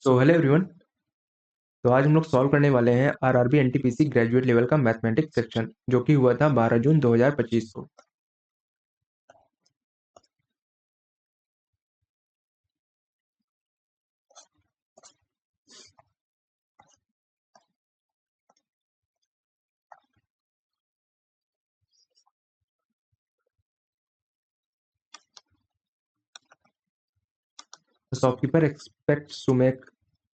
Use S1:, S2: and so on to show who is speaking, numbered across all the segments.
S1: So hello everyone. तो आज हम लोग सॉल्व करने वाले हैं आरआरबी एनटीपीसी ग्रेजुएट लेवल का मैथमेटिक्स सेक्शन जो कि हुआ था 12 जून 2025 को। Shopkeeper expects to make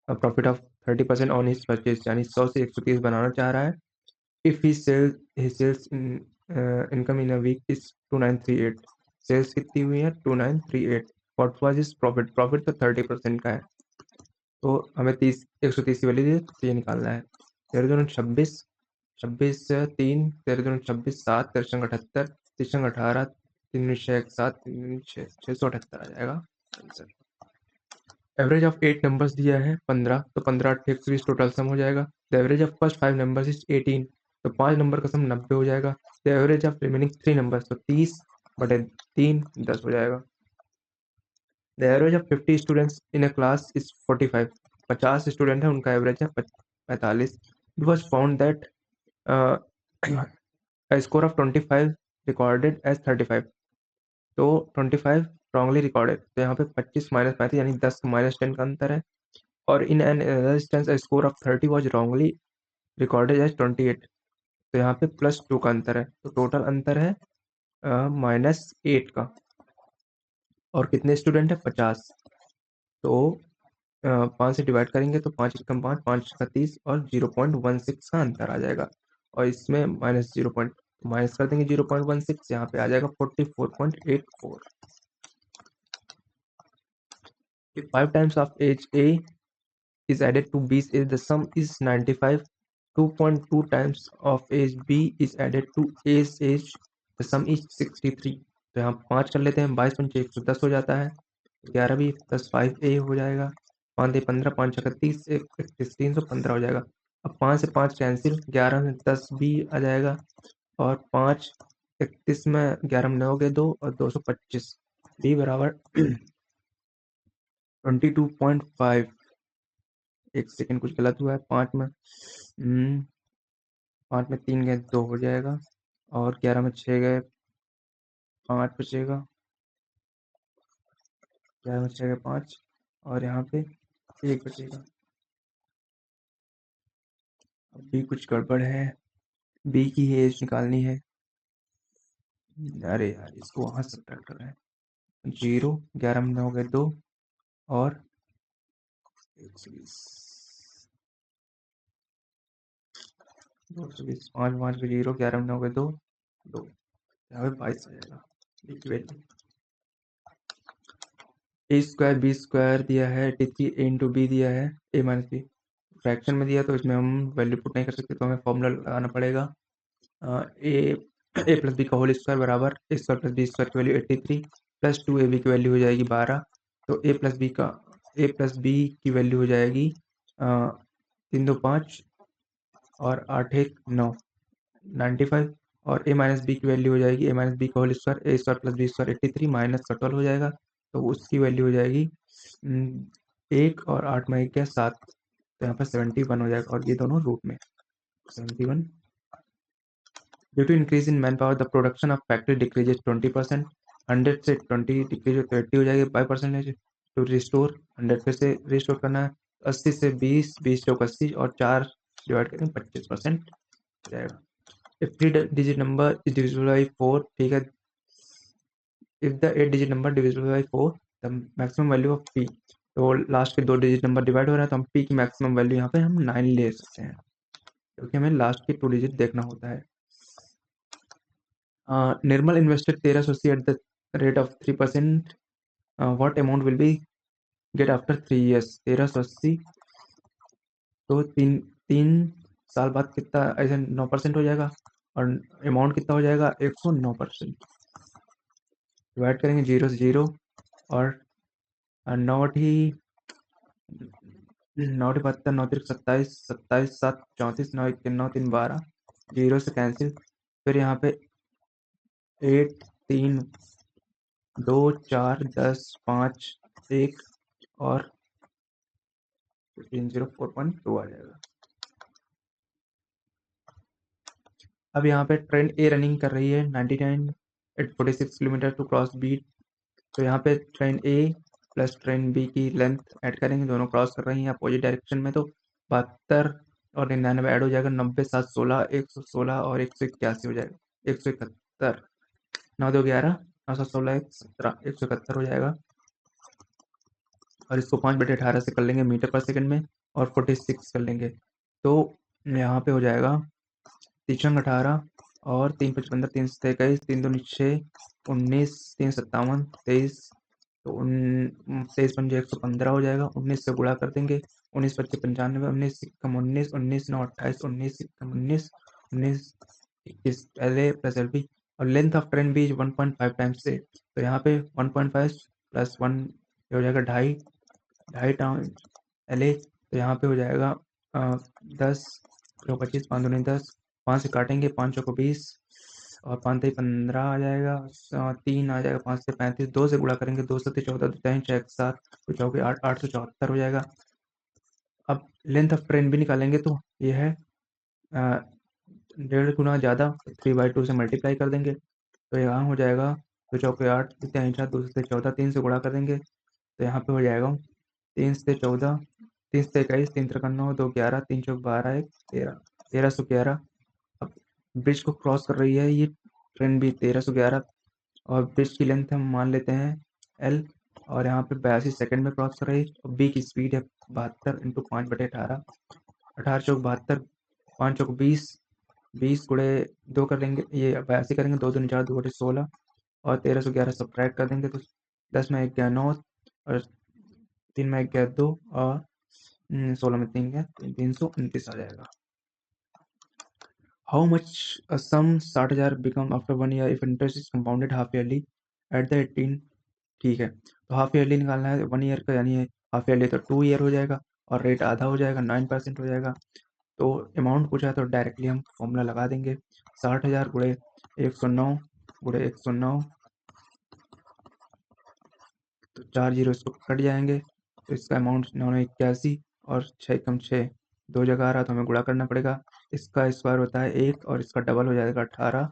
S1: a profit of 30% on his purchase, यानी 100 से 130 बनाना चाह रहा है। If he sales income in a week is 2938। Sales कितनी हुई है? 2938। What was his profit? Profit तो 30% का है, तो हमें 130 की वैल्यू दी है, तो ये निकालना है। 13 26, 26 3, 13 26 7, 13 78, 13 18, 3 7, 678 आ जाएगा आंसर। एवरेज ऑफ 8 नंबर्स दिया है 15, तो 15 8 120 टोटल सम हो जाएगा। The average of first 5 numbers is 18, तो 5 नंबर का सम 90 हो जाएगा। The average of remaining 3 numbers, तो 30 बटे 3 10 हो जाएगा। The average of 50 students in a class is 45, 50 student है, उनका एवरेज है 45। It was found that score of 25 recorded as 35, तो 25 रॉन्गली रिकॉर्डेड, तो यहाँ पे 25 माइनस 35 यानी 10 माइनस 10 का अंतर है। और in an instance score of 30 was wrongly recorded as 28, तो यहाँ पे +2 का अंतर है, तो टोटल अंतर है -8 का। और कितने स्टूडेंट है? 50, तो 5 से डिवाइड करेंगे तो 5 एकम 5, 5 का 30 और 0.16 का अंतर आ जाएगा। और इसमें माइनस 0 पॉइंट माइनस कर देंगे 0.16, यहाँ पे आ जाएगा 44.84। If 5 times of age A is added to B's age, the sum is 95. 2.2 times of age B is added to A's age, the sum is 63। तो यहाँ 5 कर लेते हैं, 22 पंचे 110 हो जाता है। 11 भी प्लस 5A हो जाएगा, 5 दे 15, 5 छक्का 30, 31 315 हो जाएगा। अब 5 से 5 कैंसिल, 11 में 10 भी आ जाएगा, और 5 31 में 11 में 9 गए 2 और 225। बी बराबर 22.5। एक सेकंड, कुछ गलत हुआ है। 5 में 3 गए 2 हो जाएगा, और 11 में 6 गए 5 बचेगा, 11 में 6 गए 5, और यहाँ पे 1 बचेगा। अब बी कुछ गड़बड़ है, बी की एज निकालनी है। अरे यार, इसको वहाँ सब्ट्रैक्ट कर रहे हैं। 0, 11 में 9 गए 2, और 120, 220, 5 5 के 0, 11 में 9 गए 2, 2, यहाँ पे 22 आ जाएगा। बी की वैल्यू ए स्क्वायर बी स्क्वायर दिया है, 83 ए इंटू बी दिया है, ए माइनस बी फ्रैक्शन में दिया, तो इसमें हम वैल्यू पुट नहीं कर सकते, तो हमें फॉर्मूला लगाना पड़ेगा। ए ए प्लस बी का होल स्क्वायर बराबर ए स्क्वायर प्लस बी स्क्वायर की वैल्यू 83 प्लस 2ab की वैल्यू हो जाएगी 12, तो ए प्लस बी की वैल्यू हो जाएगी 3 2 5 और 8 1 9, 95। और ए माइनस बी की वैल्यू हो जाएगी ए माइनस बी का whole square A square plus B square 83 minus का 12 हो जाएगा, तो उसकी वैल्यू हो जाएगी 1 और 8 में 1 गया 7, तो यहाँ पर 71 हो जाएगा, और ये दोनों रूट में 71। Due to increase in manpower the production of factory decreases 20%। 100 से 20 डिक्रीज तो 80 हो जाएगी बाई परसेंटेज। टू रिस्टोर 100 फिर से रिस्टोर करना है, 80 से 20, 20 चौक 80, और 4 डिवाइड करें 25% हो जाएगा। If 3 digit number is divisible by 4, ठीक है। If the 8 digit number divisible by 4, the maximum value of p, तो लास्ट के 2 डिजिट नंबर डिवाइड हो रहा है, तो हम p की मैक्सिमम वैल्यू यहाँ पे हम 9 ले सकते हैं, क्योंकि हमें लास्ट के 2 डिजिट देखना होता है। Nirmal invested 1380 at the rate of 3%, what amount will be get after 3 years। 1380, तो 3 साल बाद कितना ऐसे 9% हो जाएगा, और अमाउंट कितना हो जाएगा 109%। डिवाइड करेंगे 0 से 0, और 9 72, 9 27, 27 7 34, 9 1 9 3 12, 0 से कैंसिल, फिर यहाँ पे 8 3 2 4 10 5 1, और 1504.2 आ जाएगा। अब यहाँ पे ट्रेन ए रनिंग कर रही है 99 at 46 kilometre to cross B. तो यहाँ पे train A plus train B की लेंथ ऐड करेंगे, दोनों क्रॉस कर रही हैं अपोजिट डायरेक्शन में, तो 72 और 99 ऐड हो जाएगा, 90 7 16 116 और 181 हो जाएगा, 171, 9 2 11 9 7 16 17 171 हो जाएगा। और इसको 5/18 से कर लेंगे मीटर पर सेकंड में और 46 कर लेंगे, तो यहाँ पे हो जाएगा 3 18 और 3 5 15 3 27 3 2 6 19 3 57 23, तो 23 5 115 हो जाएगा। 19 से गुणा कर देंगे, 19 25 95, 19 कम 19 19 9 28 19 कम 19 19 21 LA प्लस LB। और लेंथ ऑफ ट्रेन भी 1.5 टाइम्स से, तो यहाँ पे 1.5 प्लस 1 हो जाएगा 2.5 टाइम LA। तो यहाँ पे हो जाएगा 10 25 5 दूनी 10, 5 से काटेंगे 5 को 20 और 5 3 15 आ जाएगा, 3 आ जाएगा, 5 से 35, 2 से गुणा करेंगे 2 7 14 2 3 6 7 तो चौके 8 874 हो जाएगा। अब लेंथ ऑफ ट्रेन भी निकालेंगे, तो ये है 1.5 गुना ज़्यादा, 3/2 से मल्टीप्लाई कर देंगे, तो यहाँ हो जाएगा 2 चौके 8 2 3 4 2 से 14 3 से गुणा कर देंगे, तो यहाँ पे हो जाएगा 3 से 14 3 से 21 3 3 9 2 11 3 चौक 12 1 13 1311। अब ब्रिज को क्रॉस कर रही है ये ट्रेन भी 1311, और ब्रिज की लेंथ हम मान लेते हैं L, और यहाँ पे 82 सेकंड में क्रॉस कर रही है, और B की स्पीड है 72 इंटू 5/18, 18 चौक 72, 5 चौक 20, 20 गुणे 2 कर देंगे, ये 82 करेंगे, 2 दूनी 4 2 बटे 16 और 1311 सब्ट्रैक्ट कर देंगे, तो 10 में 1 गया 9 और 3 में 1 गया 2 और 16 में 3 गया 329 आ जाएगा। How much sum 60,000 become after 1 year if interest is compounded half yearly at the 18। ठीक है, तो हाफ ईयरली निकालना है 1 ईयर का, यानी हाफ ईयरली तो 2 ईयर हो जाएगा और रेट आधा हो जाएगा 9% हो जाएगा। तो अमाउंट पूछा है तो डायरेक्टली हम फॉर्मूला लगा देंगे, 60,000 गुणे 109 गुणे 109, तो 4 जीरो इसको कट जाएंगे, तो इसका अमाउंट 981 और 6 कम 6 2 जगह आ रहा, तो हमें गुणा करना पड़ेगा। इसका स्क्वायर होता है 1 और इसका डबल हो जाएगा 18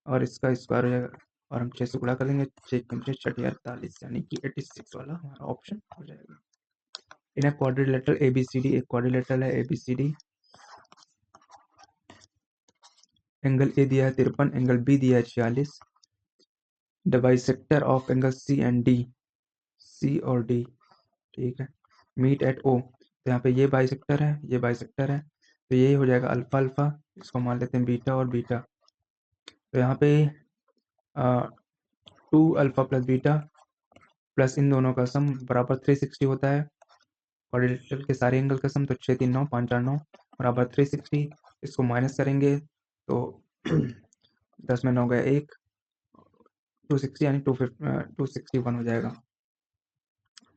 S1: और इसका स्क्वायर हो जाएगा, और हम 6 से गुणा कर देंगे, 6 कम 6 6 48, यानी कि 86 वाला हमारा ऑप्शन हो जाएगा। इन ए क्वाड्रिलेटरल ABCD, एक क्वाड्रिलेटरल है ABCD, एंगल ए दिया है 53, एंगल बी दिया है 46, the bisector of angle C and D, C और डी, ठीक है, मीट एट ओ, तो यहाँ पे ये बाइसेक्टर है ये बाइसेक्टर है, तो ये हो जाएगा अल्फा अल्फा, इसको मान लेते हैं बीटा और बीटा, तो यहाँ पे 2 अल्फा प्लस बीटा प्लस इन दोनों का सम बराबर 360 होता है, क्वाड्रिलेटरल के सारे एंगल का सम, तो 6 3 9 5 4 9 बराबर 360, इसको माइनस करेंगे तो 10 में 9 गया 1, 260 यानी 261 हो जाएगा,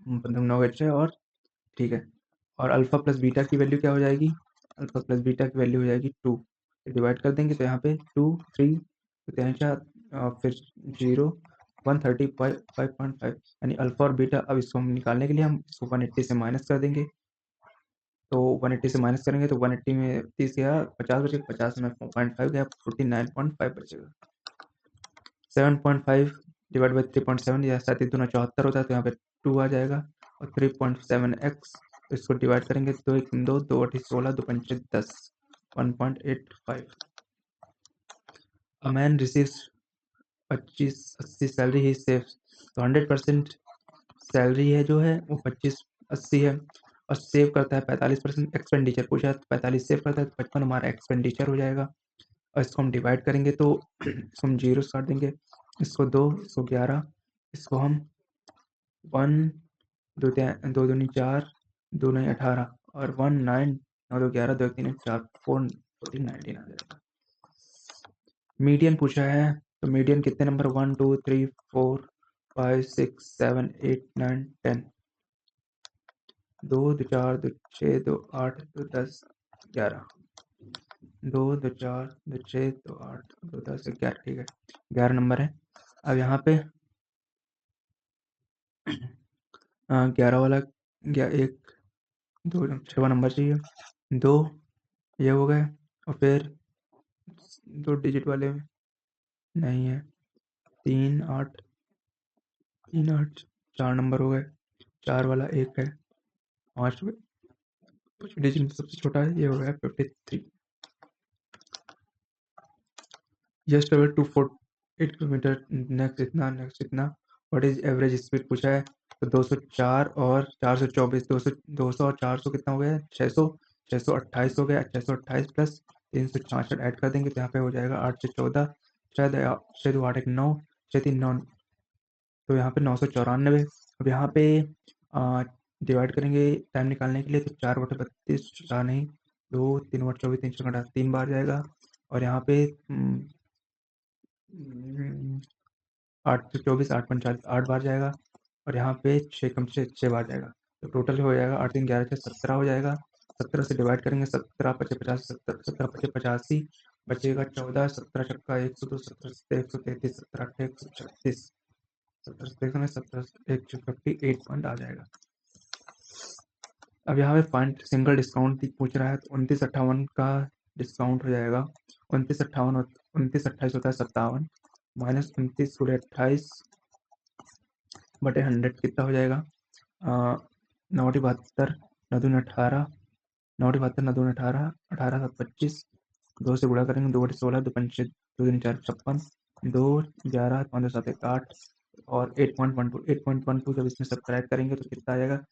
S1: 9 गया 6 और ठीक है। और अल्फा प्लस बीटा की वैल्यू क्या हो जाएगी, अल्फा प्लस बीटा की वैल्यू हो जाएगी 2, डिवाइड कर देंगे तो यहाँ पे 2 3 तो यहाँ 4 फिर 0 135.5 यानी अल्फा और बीटा। अब इसको हम निकालने के लिए हम इसको 180 से माइनस कर देंगे, तो 180 से माइनस करेंगे तो 180 में 30 गया 50 बचेगा, 50 में 0.5 गया 49.5 बचेगा। 7.5 डिवाइड बाई 3.7 या 7 दूना 74 होता है, तो यहाँ पे 2 आ जाएगा, और 3.7x तो इसको डिवाइड करेंगे, 2 1 2 2 8 16 2 5 10 1.85। A man receives 25 80 salary he saves, तो 100% सैलरी है जो है वो 25 80 है, और सेव करता है 45%, एक्सपेंडिचर पूछा है तो 45 सेव करता है तो 55 हमारा एक्सपेंडिचर हो जाएगा। और इसको हम डिवाइड करेंगे तो इसको हम 0 से काट देंगे, इसको 2 इसको 11, इसको हम 1 2 2 दूनी 4 2 नहीं 18 और 1 9 9 2 11 2 1 3 4 4 14 19 आ जाएगा। मीडियन पूछा है, तो मीडियन कितने नंबर 1 2 3 4 5 6 7 8 9 10, 2 2 4 2 6 2 8 2 10 11, 2 2 4 2 6 2 8 2 10 11, ठीक है 11 नंबर है। अब यहाँ पे 11 वाला गया 1 दो 6वां नंबर चाहिए, 2 ये हो गए, और फिर 2 डिजिट वाले नहीं है, 3 8 3 8 4 नंबर हो गए, 4 वाला 1 है, 5 डिजिट में सबसे छोटा है, ये हो गया 53। जस्ट ट्रेवल 248 किलोमीटर, नेक्स्ट इतना व्हाट इज एवरेज स्पीड पूछा है, तो 204 और 424, 200 और 400 कितना हो गया, 600, 628 हो गया, 628 प्लस 366 ऐड कर देंगे तो यहाँ पे हो जाएगा 8 से 14, शायद 6 2 8 1 9, 6 3 9, तो यहाँ पे 994। अब यहाँ पे डिवाइड करेंगे टाइम निकालने के लिए, तो 4/32, 4 नहीं, 2 3/24, 3 बार जाएगा, और यहाँ पे 8 से 24, 8 45, 8 बार जाएगा, और यहाँ पे 6 कम से 6 बार जाएगा, तो टोटल हो जाएगा 8 3 11 6 17 हो जाएगा। 17 से डिवाइड करेंगे, 17 पचे 50, 17 पचे 85, बचेगा 14, 17 छक्का 102, 17 सत्ते 133, 17 अट्ठे 136, 17 सत्ते 17 158 पॉइंट आ जाएगा। अब यहाँ पे फाइंड सिंगल डिस्काउंट पूछ रहा है, तो 2958 का डिस्काउंट हो जाएगा, 2958 2928 होता है 57, माइनस 29 गुणे 28 बटे 100 कितना हो जाएगा, 9/72, 9×2 18, 9/72, 9×2 18, 18×7 25, 2 से गुणा करेंगे, 2/16, 2 2 4 56, 2 11 5 7 1 8, और 8.12 जब इसमें सब्ट्रैक्ट करेंगे तो कितना आ जाएगा,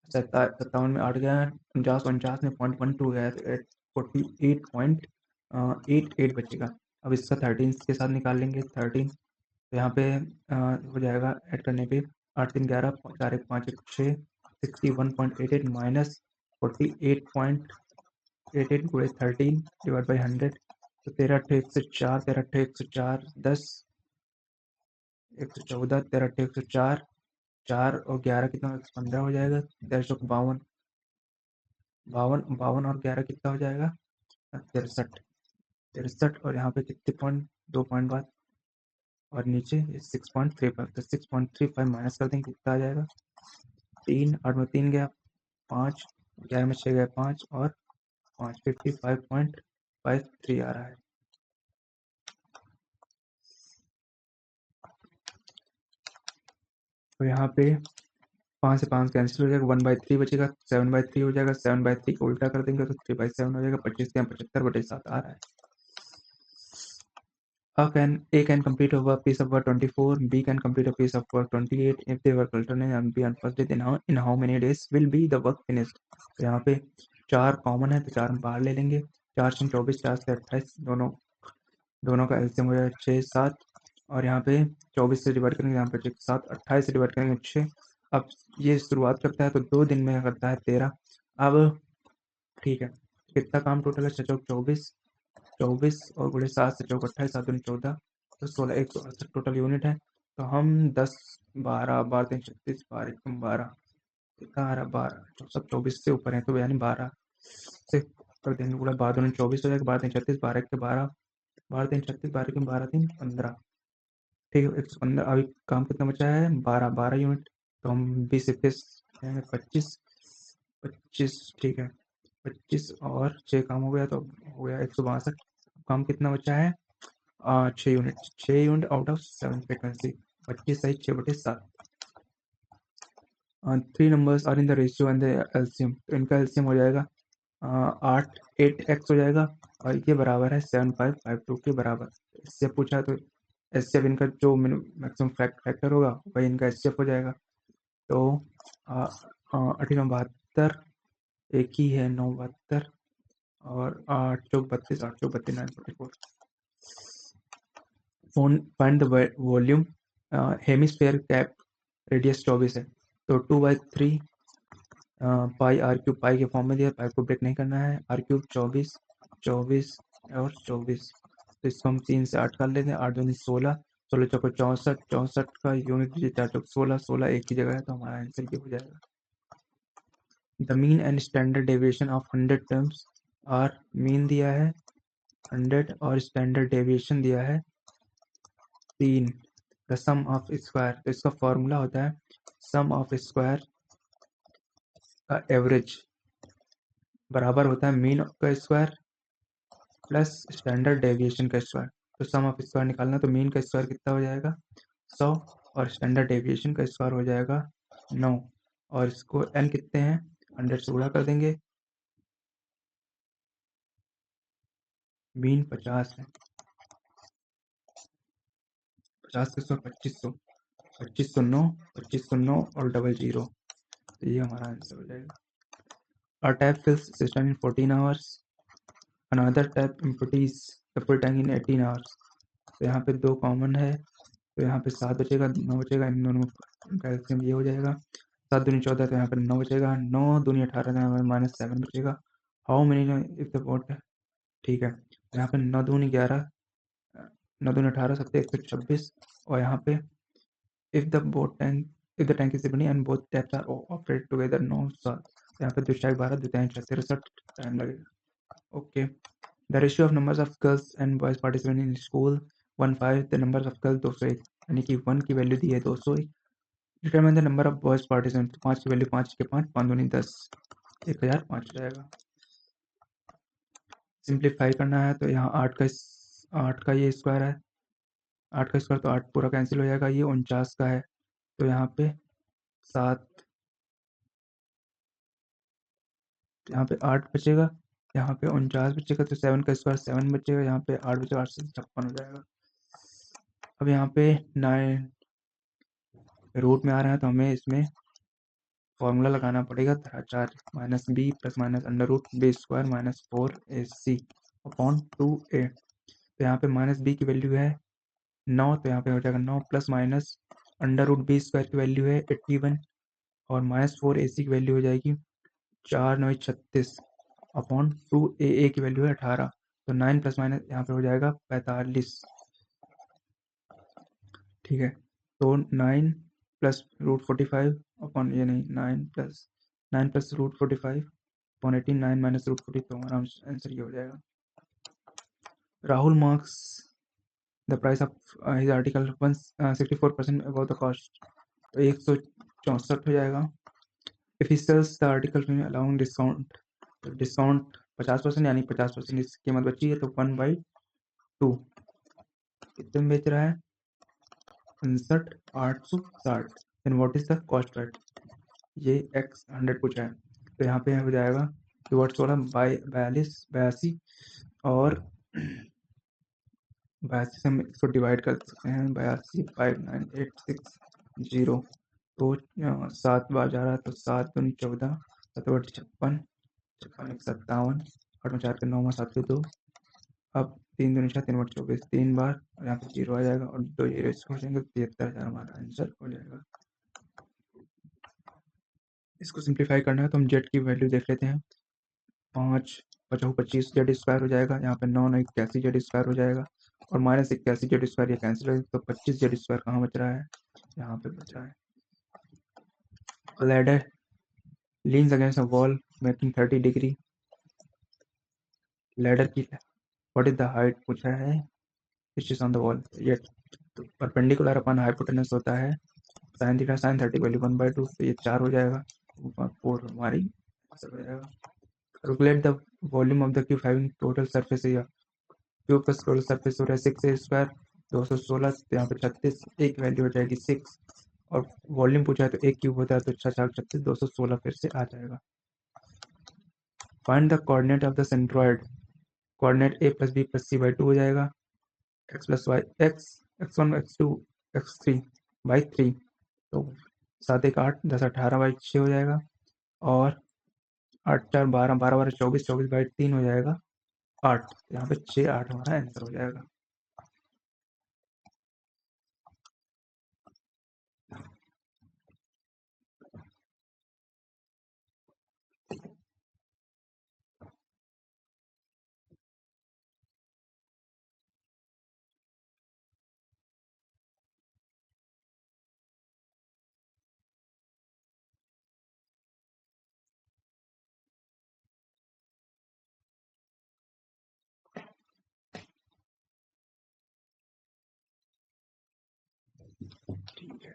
S1: 57 में 8 गया, 49 में 0.12 गया, तो 48.88 बचेगा। अब इसका 13 के साथ निकाल लेंगे, 13 तो यहाँ पे हो जाएगा ऐड करने पे 8 3 11, 4 1 5 1 6, 61.88 माइनस 48.88 गुणे 13 डिवाइड बाई 100, तो 13 8 104, 13 8 104, 10 114, 13 8 104, 4 और 11 कितना 15 हो जाएगा, 1352, 52 और 11 कितना हो जाएगा, 63, 63, और यहाँ पे कितने पॉइंट, 2 पॉइंट बाद, और नीचे 6.35, तो 6.35 माइनस कर देंगे कितना आ जाएगा, 3 8 में 3 गया, 5 11 में 6 गया 5, और 5 55.53 आ रहा है। तो यहाँ पे 5 से 5 कैंसिल हो जाएगा, 1/3 बचेगा, 7/3 हो जाएगा, 7/3 को उल्टा कर देंगे तो 3/7 हो जाएगा, 25 के 75/7 आ रहा है। A can complete a work piece of work 24, B can complete a piece of work 28. If they work alternate and be on first day, then in how many days will be the work finished? तो यहाँ पे 4 common है तो 4 हम बाहर ले लेंगे, 4 से 24, 4 से 28, दोनों का एलसीएम हो जाएगा 6 7, और यहाँ पे 24 से डिवाइड करेंगे, यहाँ पे 7, 28 से डिवाइड करेंगे 6। अब ये शुरुआत करता है तो 2 दिन में करता है 13। अब ठीक है, कितना काम टोटल है, 6 चौक 24, 24 और गुणे 7 से चौक 28, 7 दूनी 14, तो 16 168 टोटल यूनिट है। तो हम 10 12 12 3 36, 12 1 12 कितना आ रहा, 12 सब 24 से ऊपर है, तो यानी 12 से कर देंगे गुणा, 12 दूनी 24 हो जाएगा, 12 3 36, 12 1 12, 12 3 36, 12 1 12 3 15, ठीक है 115। अभी काम कितना बचा है, 12 यूनिट, तो हम 20 से 25 25, ठीक है 25 और 6 काम हो गया, तो हो गया 162। काम कितना बचा है, 6 unit, 6 unit out of 7 frequency, 25 सही 6/7। 3 numbers are in the ratio and the LCM, तो इनका एलसीएम हो जाएगा 8x हो जाएगा, और ये बराबर है 7552 के बराबर। इससे पूछा तो एचसीएफ इनका जो मैक्सिमम फैक्टर होगा वही इनका एचसीएफ हो जाएगा। तो 1872 एक ही है, 972, और 8 चौक 32, 8 चौक 32, 944। Find the volume, hemisphere cap radius 24 है, तो 2/3 पाई आर क्यूब, पाई के फॉर्म में दिया, पाई को ब्रेक नहीं करना है, आर क्यूब 24 24 और 24, तो इसको हम 3 से 8 कर लेते हैं, 8 दूनी 16, 16 चौको 64, 64 का यूनिट दीजिए 4 चौक 16, 16 एक ही जगह है, तो हमारा आंसर ये हो जाएगा। The mean and standard deviation of 100 terms are, mean दिया है 100 और स्टैंडर्ड डेविएशन दिया है 3। द सम ऑफ स्क्वायर, तो इसका फॉर्मूला होता है सम ऑफ स्क्वायर का एवरेज बराबर होता है मीन का स्क्वायर प्लस स्टैंडर्ड डेविएशन का स्क्वायर। तो सम ऑफ स्क्वायर निकालना, तो मीन का स्क्वायर कितना हो जाएगा 100 और स्टैंडर्ड डेविएशन का स्क्वायर हो जाएगा 9, और इसको n कितने हैं 100 से गुणा कर देंगे। मीन 50 है, 50 के 100 2500, 2509, 2509 और डबल जीरो, तो ये हमारा आंसर हो जाएगा। A tap fills cistern in 14 hours. Another tap empties the full tank in 18 hours. तो यहाँ पे 2 कॉमन है, तो यहाँ पे 7 बचेगा, 9 बचेगा, इन दोनों का एलसीएम ये हो जाएगा। 7 दूनी 14, तो यहाँ पे 9 बचेगा, 9 दूनी 18, तो यहाँ पे -7 बचेगा। How many if the what, ठीक है, यहाँ पे 9 दूनी 11, 9 दूनी 18, 7 126, और यहाँ पे if the boat tank if the tank is empty and both taps are operated together 9 7, यहाँ पे 2 12 2 63 टाइम लगेगा। Okay, the ratio of numbers of girls and boys participant in school 1 5, the number of girls 201, यानी कि 1 की value दी है 201। Determine the number of boys participant, 5 की value 5 के 5, 5 दूनी 10, 1005 हो जाएगा। सिंप्लीफाई करना है तो यहाँ 8 का ये स्क्वायर है, 8 का स्क्वायर, तो 8 पूरा कैंसिल हो जाएगा। ये 49 का है, तो यहाँ पे 7, यहाँ पे 8 बचेगा, यहाँ पे 49 बचेगा, तो 7 का स्क्वायर 7 बचेगा, यहाँ पे 8 बचेगा, 8 से 56 हो जाएगा। अब यहाँ पे 9 रूट में आ रहा है, तो हमें इसमें फॉर्मूला लगाना पड़ेगा 4 minus b plus minus under root b square minus 4ac upon 2a। तो यहाँ पे माइनस बी की वैल्यू है 9, तो यहाँ पे हो जाएगा 9 plus minus under root b square की वैल्यू है 81, और माइनस 4ac की वैल्यू हो जाएगी 4 9 36 अपॉन 2a की वैल्यू है 18, तो 9 प्लस माइनस यहाँ पे हो जाएगा 45, ठीक है। तो 9 प्लस रूट 45 अपॉन ये नहीं 9 plus root 45 upon 18, 9 minus root 40, तो हमारा आंसर ये हो जाएगा। Rahul marks the price of his article 164% above the cost, तो 164 हो जाएगा। If he sells the article allowing discount, तो डिस्काउंट 50%, यानी 50% इसकी कीमत बची है, तो 1/2 कितने में बेच रहा है 59,860। Then what is the cost right, ये x 100 पूछा है, तो यहाँ पे हो जाएगा कि 42 और 82 से हम इसको डिवाइड कर सकते हैं, 82 59,860, तो 7 बार जा रहा है, तो 7 दूनी 14, 7 8 56, 56 1 57, 8 में 4 के 9 में 7 के 2, अब 3 दूनी 6, 3 8 24, 3 बार, और यहाँ पे 0 आ जाएगा, और 2 जीरो इसको हो जाएंगे, 73,000 हमारा आंसर हो जाएगा। इसको सिंप्लीफाई करना है तो हम जेड की वैल्यू देख लेते हैं। 5 5 25 जेड स्क्वायर हो जाएगा, यहाँ पे 9 9 81 जेड स्क्वायर हो जाएगा, और माइनस 81 जेड स्क्वायर ये कैंसिल हो, तो 25 जेड स्क्वायर कहाँ बच रहा है, यहाँ पे बच रहा है। Ladder leans against a wall making 30 degree, ladder की व्हाट इज द हाइट पूछा है, which is on the wall, ये परपेंडिकुलर अपन हाइपोटेनस होता है sin थीटा sin 30 वैल्यू 1/2, तो ये 4 हो जाएगा, 4 हमारी आंसर हो जाएगा। Calculate the volume of the cube having total surface area, cube का टोटल सरफेस हो रहा है 6 स्क्वायर 216, तो यहाँ पे 36 एक वैल्यू हो जाएगी 6, और वॉल्यूम पूछा है तो एक क्यूब होता है, तो 6 4 36 216 फिर से आ जाएगा। Find the coordinate of the centroid, coordinate a plus b plus c by 2 हो जाएगा, x plus Y x1 x2 x3 by 3, तो 7 1 8 10 18 बाई 6 हो जाएगा, और 8 4 12 12 12 24 24 बाई 3 हो जाएगा 8, यहाँ पे 6 8 हमारा आंसर हो जाएगा। ठीक है।